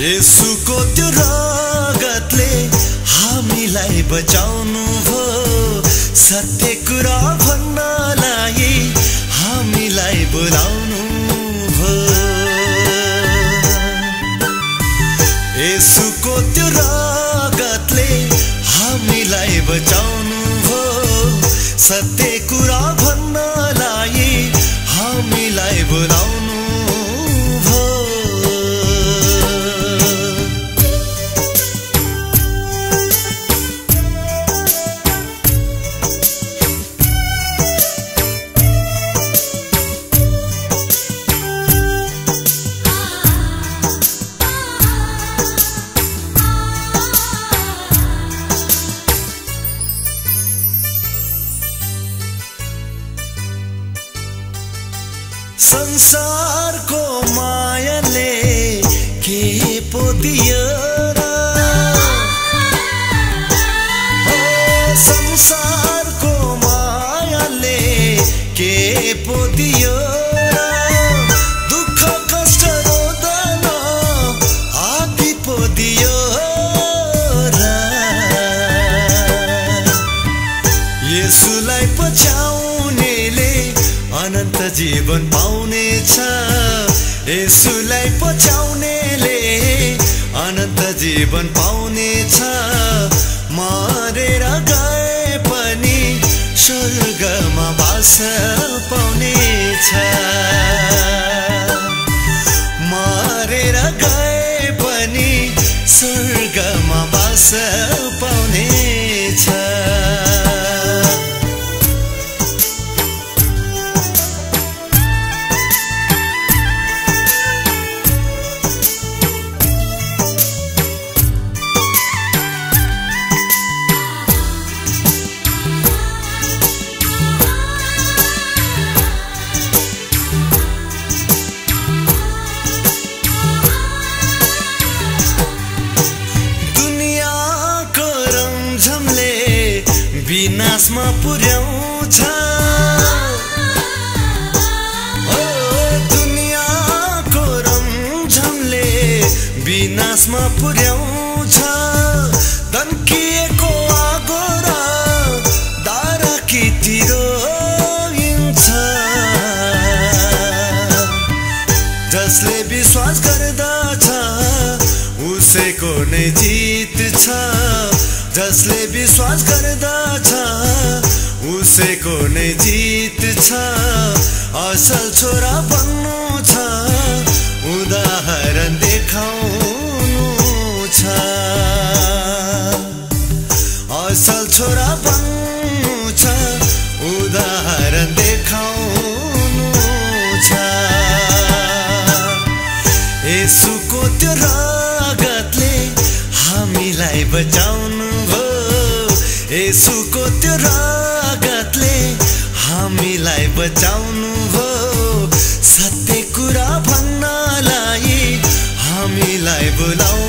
येशूको त्यो रगतले हामीलाई बचाउनु भो सत्य कुरा भन्नलाई हामीलाई बोलाउनु भो येशूको त्यो रगतले हामीलाई बचाउनु भो सत्य कुरा भन्नलाई हामीलाई बोलाउनु संसारको मायाले के पो दियो र संसारको मायाले के पो दियो र दुःख कष्ट रोदन आदि पो दियो र येशूलाई पछ्याउनेले अनन्त जीवन पाउने छ येशूलाई पछ्याउनेले अनन्त जीवन पाउने छ मरेर गए पनि स्वर्गमा बास पाउने छ मरेर गए पनि स्वर्गमा बास पाउने छ विनाशमा पुर्याउँछ दुनियाँको रमझमले विनाशमा पुर्याउँछ दन्किएको आगो र दाराकीतिर हिँड्छ जसले विश्वास गर्दछ उसैको नै जित छ जसले विश्वास गर्दछ उसैको नै जित छ असल छोरा बन्नु छ उदाहरण देखाउनु छ असल छोरा बन्नु छ उदाहरण देखाउनु छ येशूको त्यो रगतले हामीलाई बचाउनु येशूको त्यो रगतले हामीलाई बचाउनु भो सत्य कुरा भन्नलाई हामीलाई बोलाउनु